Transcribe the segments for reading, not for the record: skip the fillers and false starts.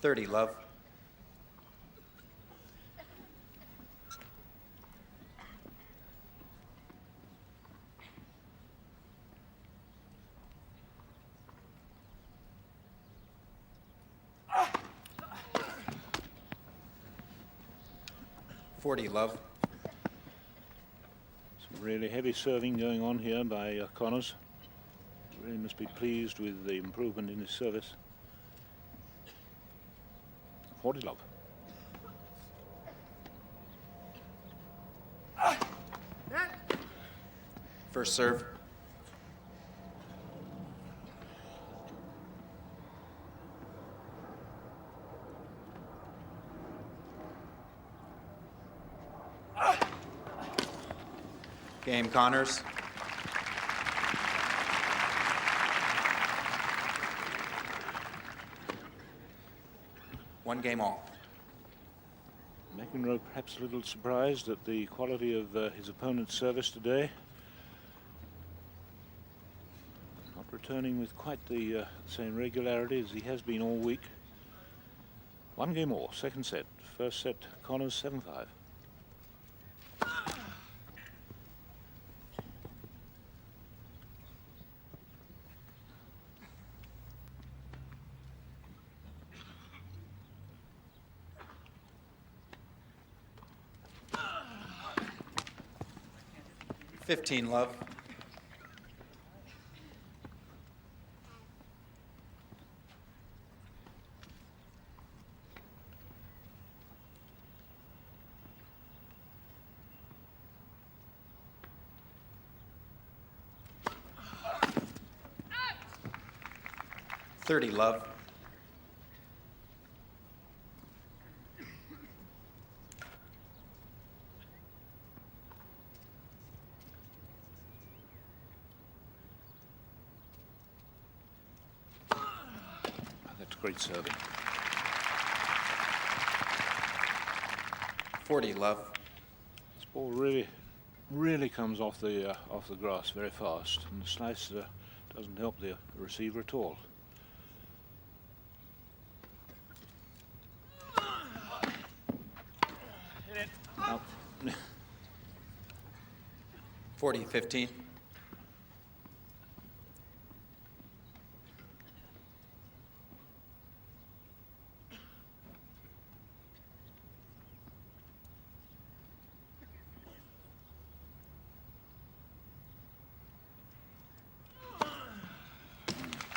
30, love. Love. Some really heavy serving going on here by Connors. Really must be pleased with the improvement in his service. 40, love. First serve. Game, Connors. One game all. McEnroe perhaps a little surprised at the quality of his opponent's service today. Not returning with quite the same regularity as he has been all week. One game all, second set. First set, Connors 7-5. Love. Love. Great serving. 40, love. This ball really comes off the grass very fast, and the slice doesn't help the receiver at all. Out. 40-15.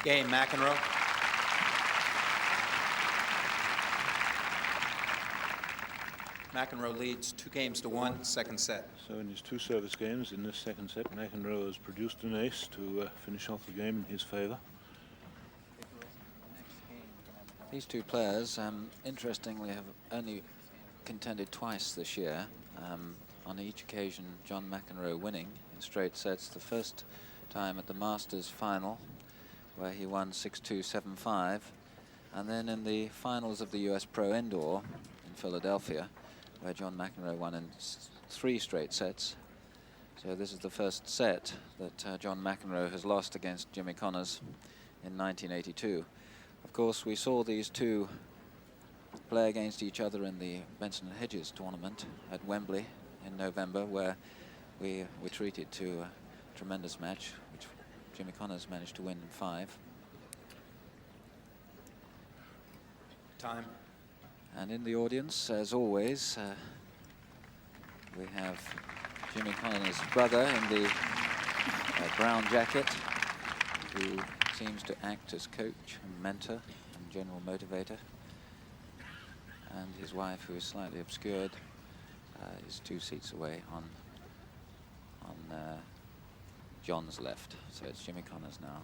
Game, McEnroe. McEnroe leads 2-1, second set. So in his two service games in this second set, McEnroe has produced an ace to finish off the game in his favor. These two players, interestingly, have only contended twice this year. On each occasion, John McEnroe winning in straight sets. The first time at the Masters final, where he won 6-2, 7-5, and then in the finals of the US Pro Indoor in Philadelphia, where John McEnroe won in 3 straight sets. So this is the first set that John McEnroe has lost against Jimmy Connors in 1982. Of course, we saw these two play against each other in the Benson and Hedges tournament at Wembley in November, where we were treated to a tremendous match, which Jimmy Connors managed to win in 5. Time. And in the audience, as always, we have Jimmy Connors' brother in the brown jacket, who seems to act as coach and mentor and general motivator. And his wife, who is slightly obscured, is 2 seats away on John's left. So it's Jimmy Connors now.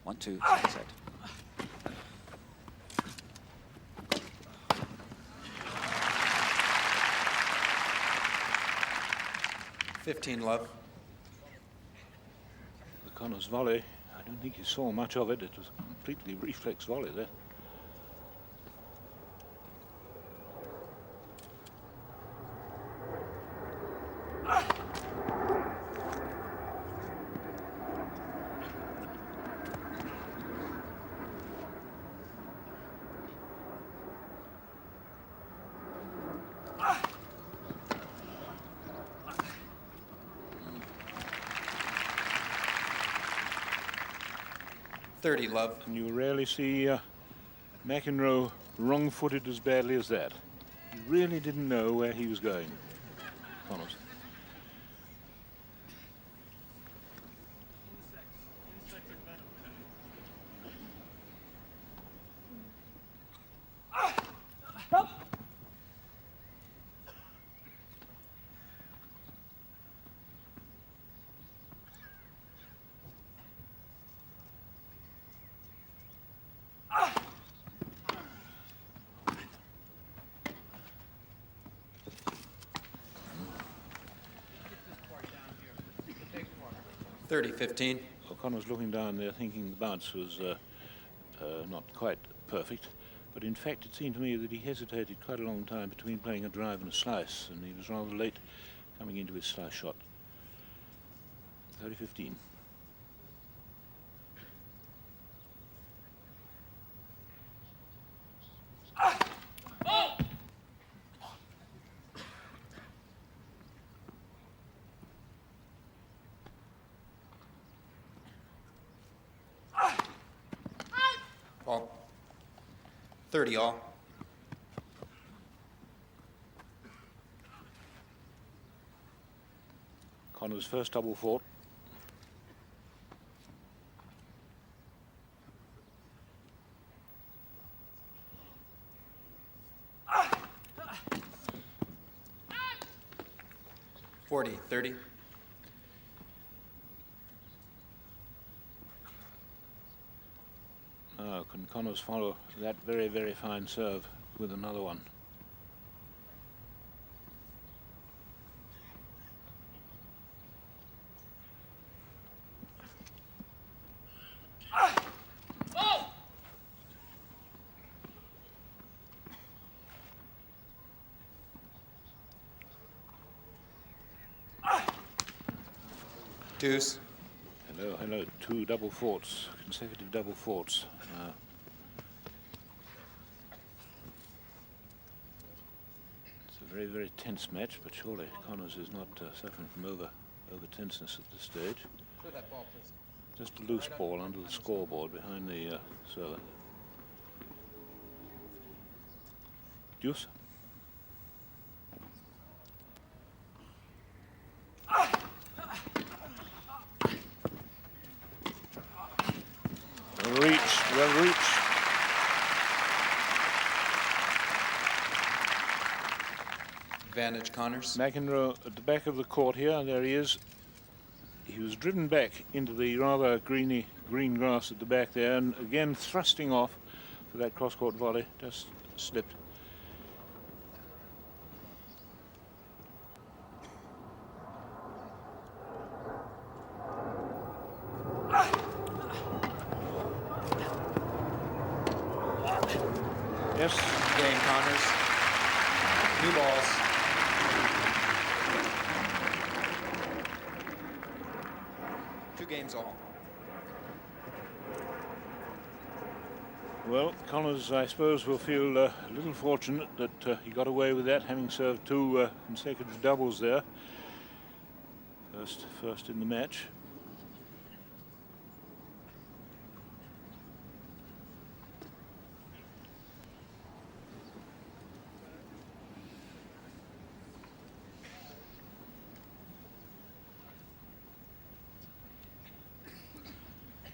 1-2, second set. Love. The Connors volley, I don't think you saw much of it. It was a completely reflex volley there. 30 love. And you rarely see McEnroe wrong-footed as badly as that. He really didn't know where he was going, Connors. Thirty 15. O'Connor's looking down there thinking the bounce was not quite perfect, but in fact it seemed to me that he hesitated quite a long time between playing a drive and a slice, and he was rather late coming into his slice shot. 30 15. All. 30 all. Connor's first double fault. Forty 30. Now, can Connors follow that very, very fine serve with another one? Deuce. Hello, hello. Two double faults, consecutive double faults. It's a very, very tense match, but surely Connors is not suffering from over tenseness at this stage. Throw that ball, please. Just a loose ball under the scoreboard behind the server. Deuce. Well reached, well reached. Advantage Connors. McEnroe at the back of the court here. There he is. He was driven back into the rather green grass at the back there, and again thrusting off for that cross-court volley. Just slipped. Yes. Game Connors. New balls. Two games all. Well, Connors, I suppose, will feel a little fortunate that he got away with that, having served two consecutive doubles there. First in the match.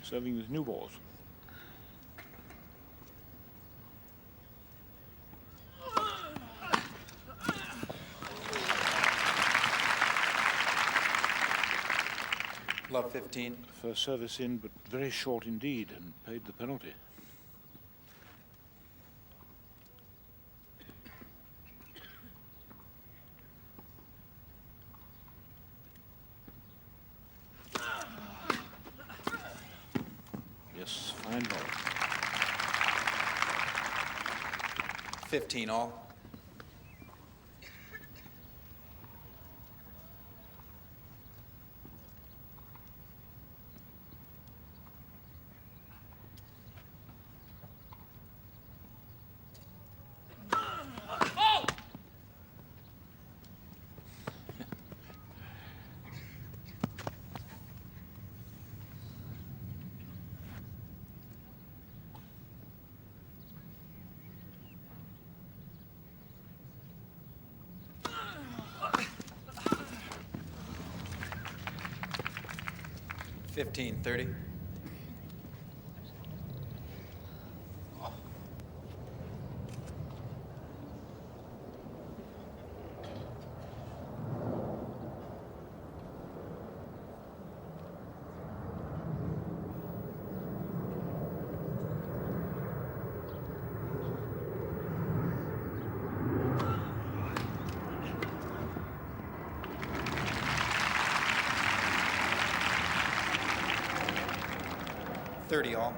Serving with new balls. Love 15. First service in, but very short indeed, and paid the penalty. Yes, fine ball. 15 all. 15-30. All.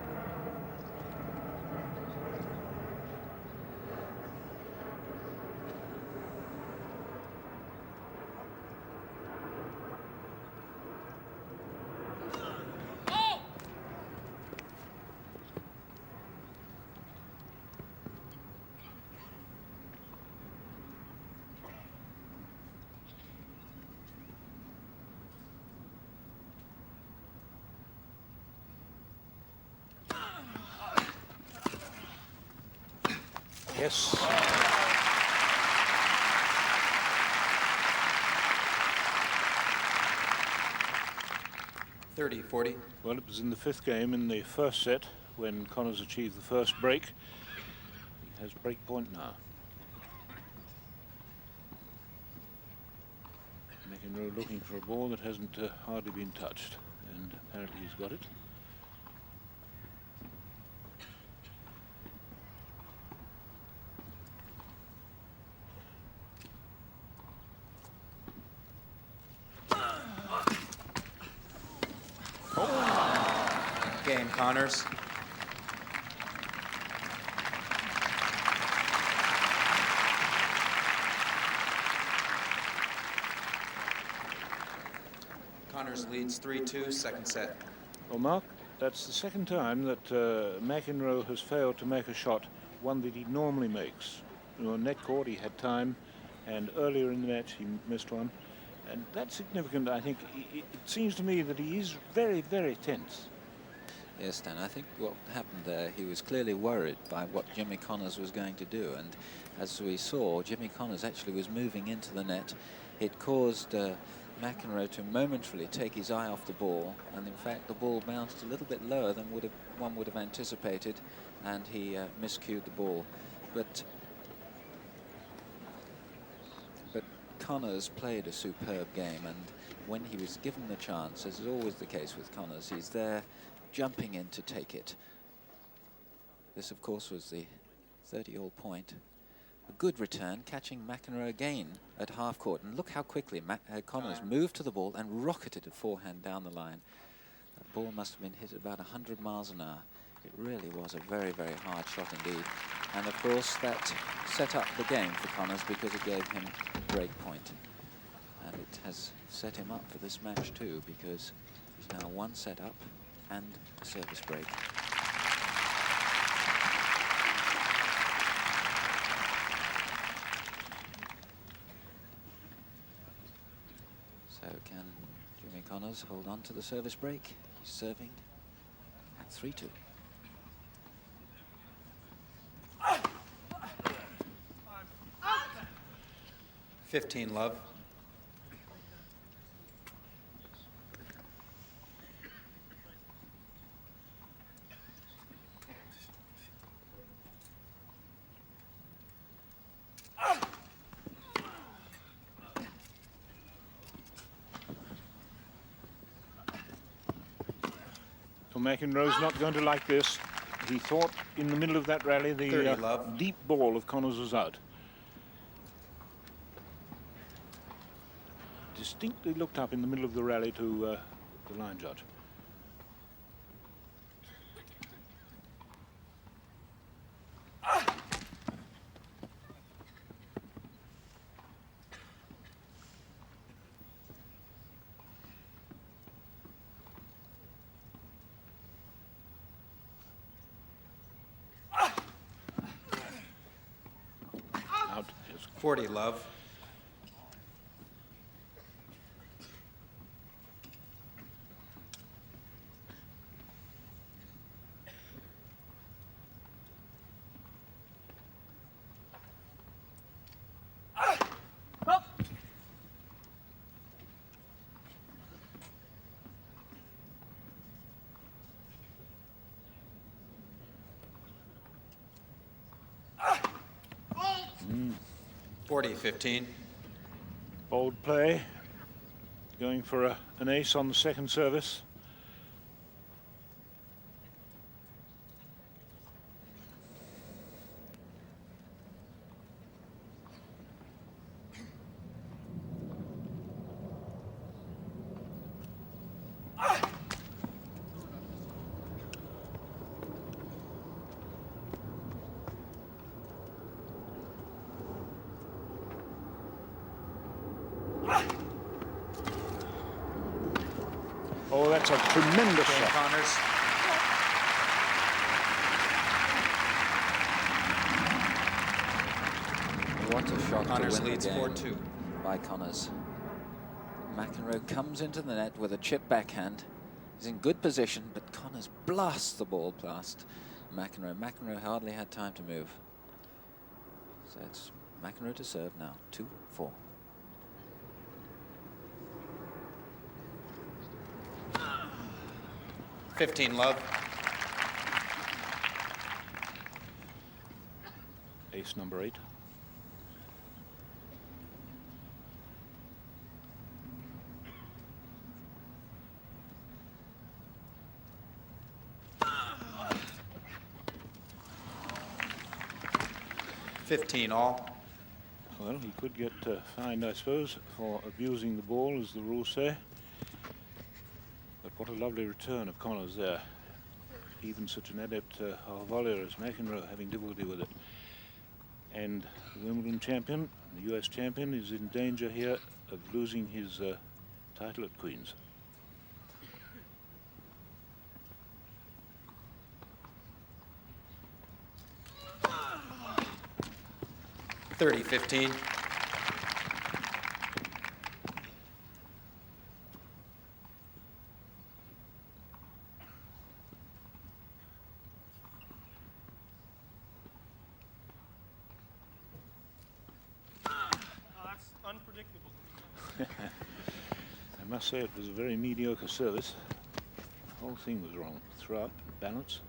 Yes. $30-40. Well, it was in the fifth game in the first set when Connors achieved the first break. He has break point now. McEnroe looking for a ball that hasn't hardly been touched, and apparently he's got it. Game, Connors. Connors leads 3-2, second set. Well, Mark, that's the second time that McEnroe has failed to make a shot, one that he normally makes. You know, on net court he had time, and earlier in the match he missed one. And that's significant, I think. It seems to me that he is very, very tense. Yes, Dan, I think what happened there, he was clearly worried by what Jimmy Connors was going to do. And as we saw, Jimmy Connors actually was moving into the net. It caused McEnroe to momentarily take his eye off the ball. And in fact, the ball bounced a little bit lower than one would have anticipated. And he miscued the ball. But Connors played a superb game. And when he was given the chance, as is always the case with Connors, he's there jumping in to take it. This, of course, was the 30-all point. A good return, catching McEnroe again at half court. And look how quickly Connors moved to the ball and rocketed a forehand down the line. That ball must have been hit at about 100 miles an hour. It really was a very, very hard shot indeed. And of course, that set up the game for Connors because it gave him a break point. And it has set him up for this match too, because he's now one set up and a service break. So can Jimmy Connors hold on to the service break? He's serving at 3-2. $15, love. McEnroe's not going to like this. He thought in the middle of that rally the 30, love. deep ball of Connors was out. Distinctly looked up in the middle of the rally to the line judge. Out. Yes. 40, love. 40-15. Bold play, going for an ace on the second service. Oh, that's a tremendous Game shot. Connors. What a shot Connors to win leads the game 4-2. by Connors. McEnroe comes into the net with a chip backhand. He's in good position, but Connors blasts the ball past McEnroe. McEnroe hardly had time to move. So it's McEnroe to serve now, 2-4. Love. Ace number 8. All. Well, he could get fined, I suppose, for abusing the ball, as the rules say. But what a lovely return of Connors there. Even such an adept volleyer as McEnroe having difficulty with it. And the Wimbledon champion, the US champion, is in danger here of losing his title at Queen's. $30-15. That's unpredictable. I must say it was a very mediocre service. The whole thing was wrong. Throw up, balance.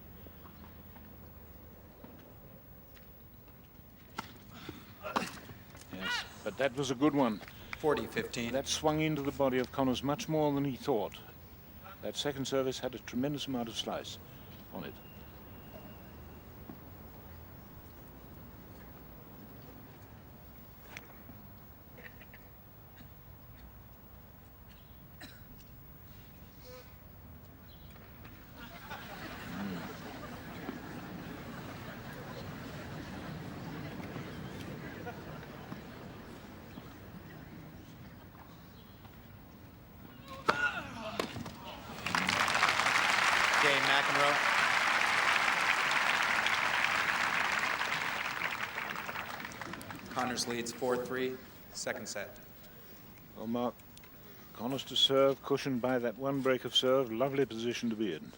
Yes, but that was a good one. 40-15. That swung into the body of Connors much more than he thought. That second service had a tremendous amount of slice on it. Game McEnroe. Connors leads 4-3. Second set. Well, Mark, Connors to serve, cushioned by that one break of serve. Lovely position to be in.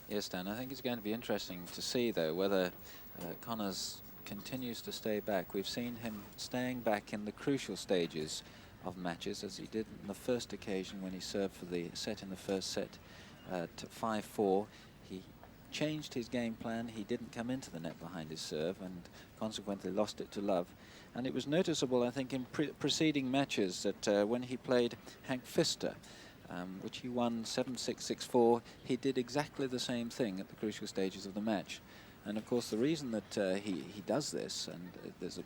Yes, Dan, I think it's going to be interesting to see, though, whether Connors continues to stay back. We've seen him staying back in the crucial stages of matches, as he did on the first occasion when he served for the set in the first set to 5-4. He changed his game plan. He didn't come into the net behind his serve and consequently lost it to Love. And it was noticeable, I think, in preceding matches that when he played Hank Pfister, which he won 7-6, 6-4, he did exactly the same thing at the crucial stages of the match. And of course, the reason that he does this, and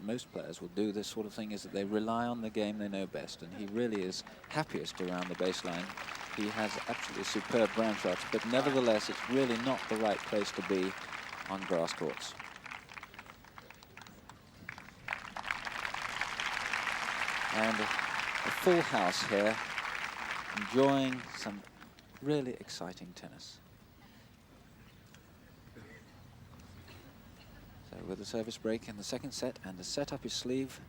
most players will do this sort of thing, is that they rely on the game they know best. And he really is happiest around the baseline. He has absolutely superb ground shots, but nevertheless, it's really not the right place to be on grass courts. And a full house here, enjoying some really exciting tennis. So with the service break in the second set and a set up his sleeve,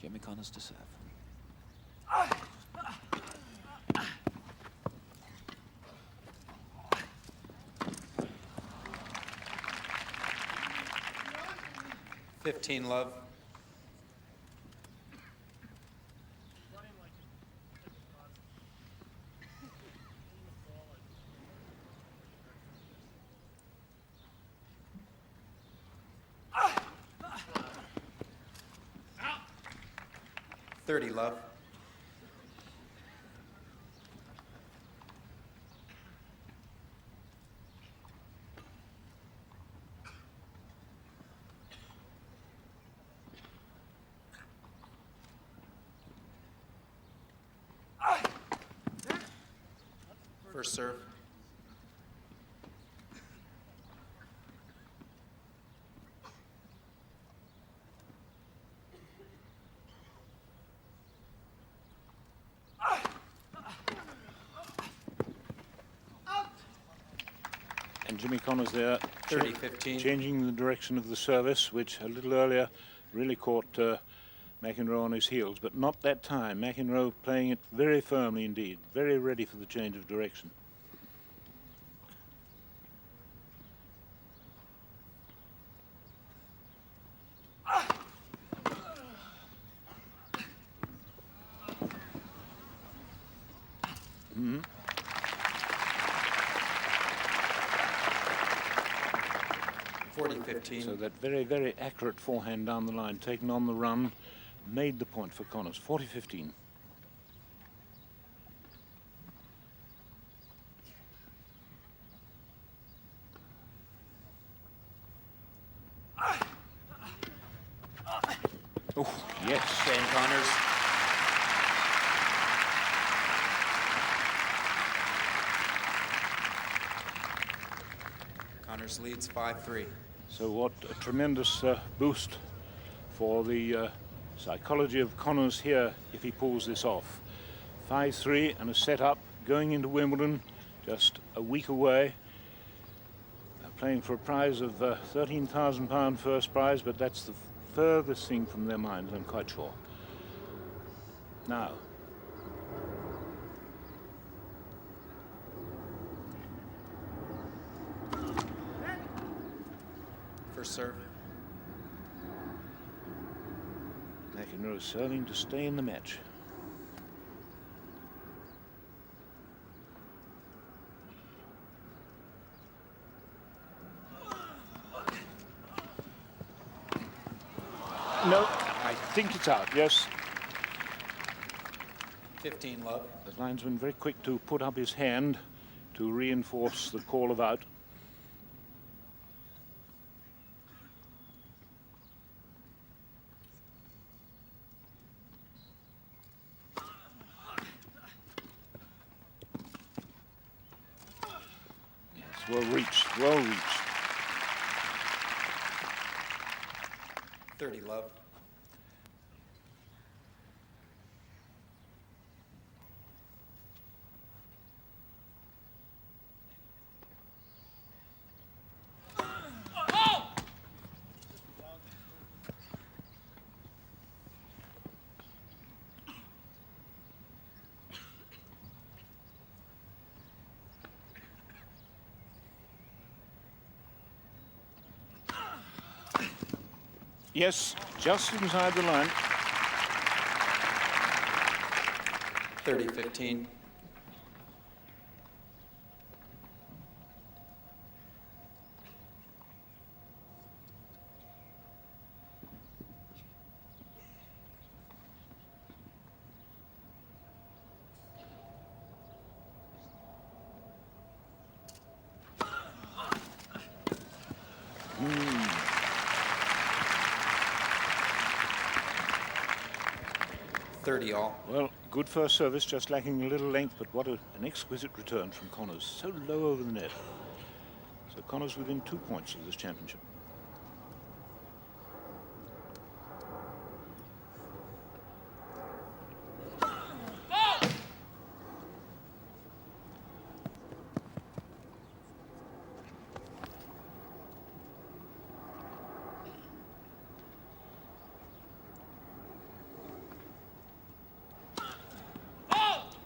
Jimmy Connors to serve. Love. 30 love. First serve. And Jimmy Connors there 30-15. changing the direction of the service, which a little earlier really caught McEnroe on his heels, but not that time. McEnroe playing it very firmly indeed, very ready for the change of direction. Mm-hmm. 40-15. So that very, very accurate forehand down the line, taken on the run, made the point for Connors. 40-15. Oh, yes. Shane Connors. Connors leads 5-3. So what a tremendous boost for the psychology of Connors here if he pulls this off. 5-3 and a set-up going into Wimbledon just a week away. Playing for a prize of £13,000 first prize, but that's the furthest thing from their minds, I'm quite sure. Now, First serve. McEnroe serving to stay in the match. No, I think it's out, yes. 15 love. The linesman very quick to put up his hand to reinforce the call of out. Yes, well reached, well reached. 30 love. Yes, just inside the line. 30-15. Mm. 30 all. Well, good first service, just lacking a little length, but what an exquisite return from Connors. So low over the net. So Connors within 2 points of this championship.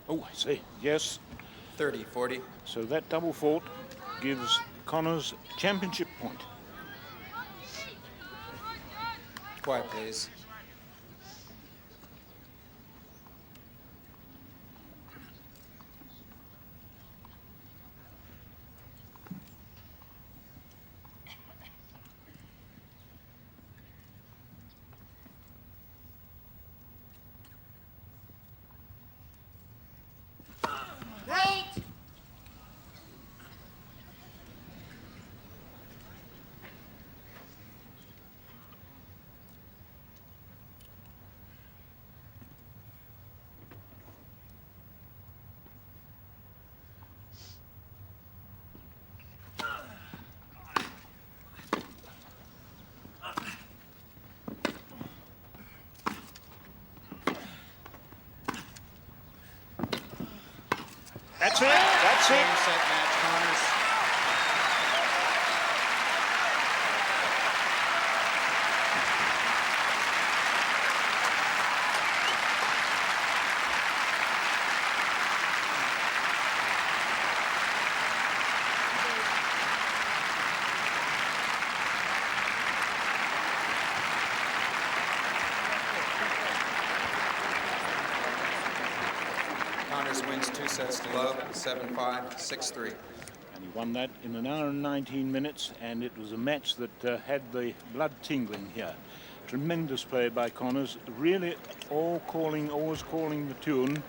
Oh, I see. Yes. 30-40. So that double fault gives Connors championship point. Quiet, please. That's it. That's it. Game, set, match, Connors. Connors wins 2 sets to love, 7-5, 6-3. And he won that in 1 hour and 19 minutes, and it was a match that had the blood tingling here. Tremendous play by Connors, really always calling the tune.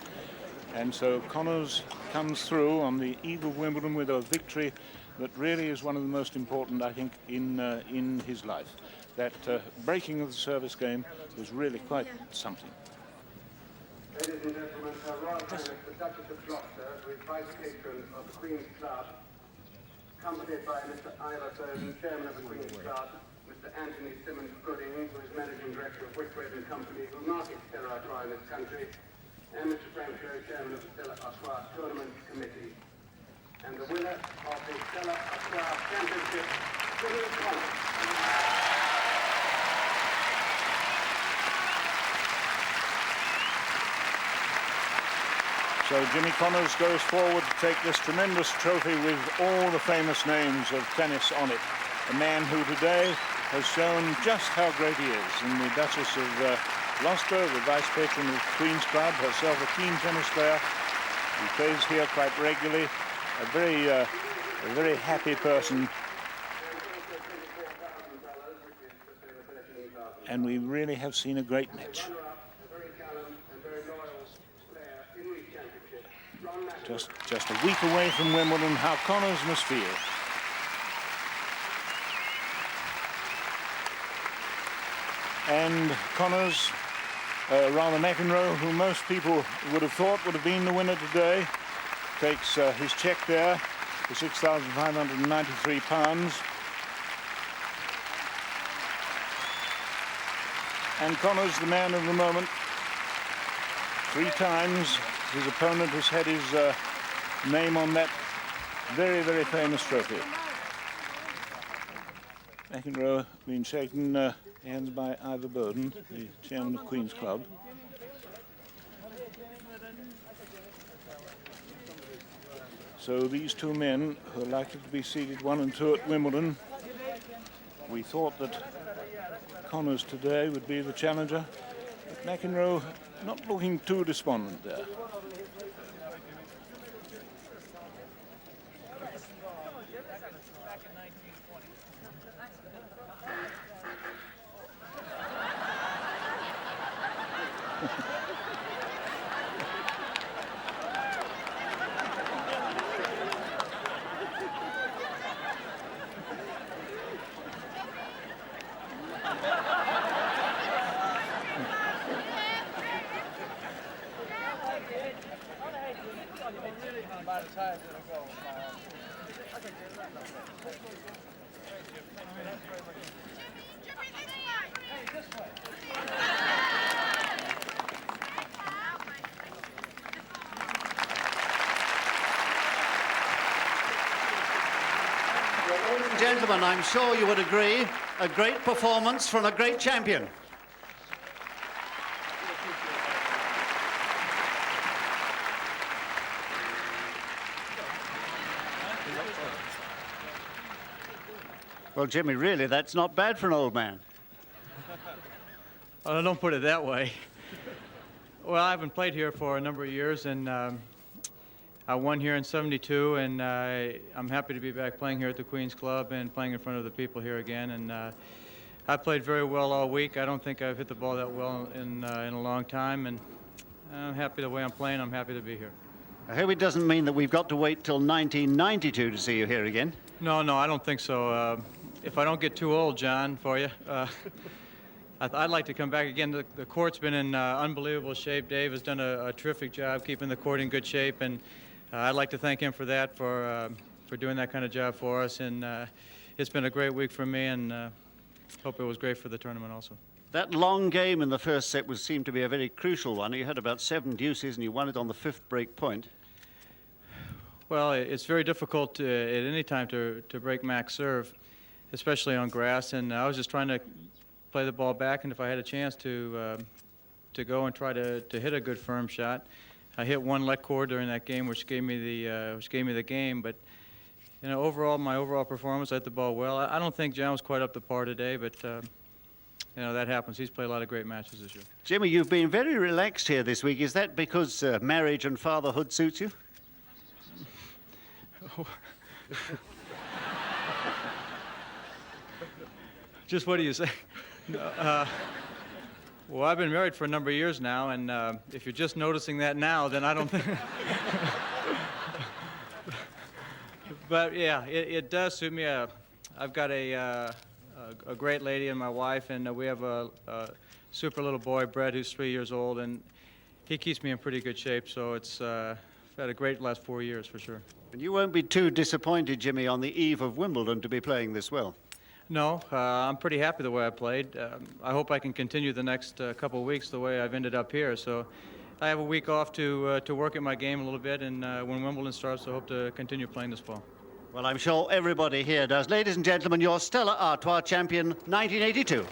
And so Connors comes through on the eve of Wimbledon with a victory that really is one of the most important, I think, in his life. That breaking of the service game was really quite something. Ladies and gentlemen, Her Royal Highness the Duchess of Gloucester, who is Vice Patron of the Queen's Club, accompanied by Mr. Ivor Bowden, Chairman of the Queen's Club, Mr. Anthony Simmons-Gooding, who is Managing Director of Whitbread and Company, who markets Stella Artois in this country, and Mr. Franco, Chairman of the Stella Artois Tournament Committee. And the winner of the Stella Artois Championship, Jimmy Connors. So Jimmy Connors goes forward to take this tremendous trophy with all the famous names of tennis on it. A man who today has shown just how great he is. And the Duchess of Gloucester, the Vice Patron of Queen's Club, herself a keen tennis player. He plays here quite regularly. A very happy person. And we really have seen a great match. Just a week away from Wimbledon, how Connors must feel. And Connors, rather McEnroe, who most people would have thought would have been the winner today, takes his check there for £6,593. And Connors, the man of the moment, 3 times. His opponent has had his name on that very, very famous trophy. McEnroe being shaken hands by Ivor Bowden, the chairman of Queen's Club. So these two men who are likely to be seeded 1 and 2 at Wimbledon. We thought that Connors today would be the challenger, but McEnroe not looking too despondent there. Ladies and gentlemen, I'm sure you would agree, a great performance from a great champion. Well, Jimmy, really, that's not bad for an old man. Well, don't put it that way. Well, I haven't played here for a number of years, and I won here in '72, and I'm happy to be back playing here at the Queen's Club and playing in front of the people here again. And I played very well all week. I don't think I've hit the ball that well in a long time, and I'm happy the way I'm playing. I'm happy to be here. I hope it doesn't mean that we've got to wait till 1992 to see you here again. No, I don't think so. If I don't get too old, John, for you, I'd like to come back again. The court's been in unbelievable shape. Dave has done a terrific job keeping the court in good shape, and I'd like to thank him for that, for doing that kind of job for us. And it's been a great week for me, and hope it was great for the tournament also. That long game in the first set seemed to be a very crucial one. You had about 7 deuces, and you won it on the 5th break point. Well, it's very difficult at any time to break Mac's serve, especially on grass. And I was just trying to play the ball back, and if I had a chance to go and try to hit a good firm shot, I hit one let core during that game, which gave me the game. But you know, overall, my overall performance, I hit the ball well. I don't think John was quite up to par today, but you know, that happens. He's played a lot of great matches this year. Jimmy, you've been very relaxed here this week. Is that because marriage and fatherhood suits you? Just what do you say? Well, I've been married for a number of years now, and if you're just noticing that now, then I don't think... But yeah, it does suit me. I've got a great lady and my wife, and we have a super little boy, Brett, who's 3 years old, and he keeps me in pretty good shape, so it's had a great last 4 years for sure. And you won't be too disappointed, Jimmy, on the eve of Wimbledon to be playing this well. No, I'm pretty happy the way I played. I hope I can continue the next couple of weeks the way I've ended up here. So I have a week off to work at my game a little bit, and when Wimbledon starts, I hope to continue playing this fall. Well, I'm sure everybody here does. Ladies and gentlemen, your Stella Artois champion, 1982.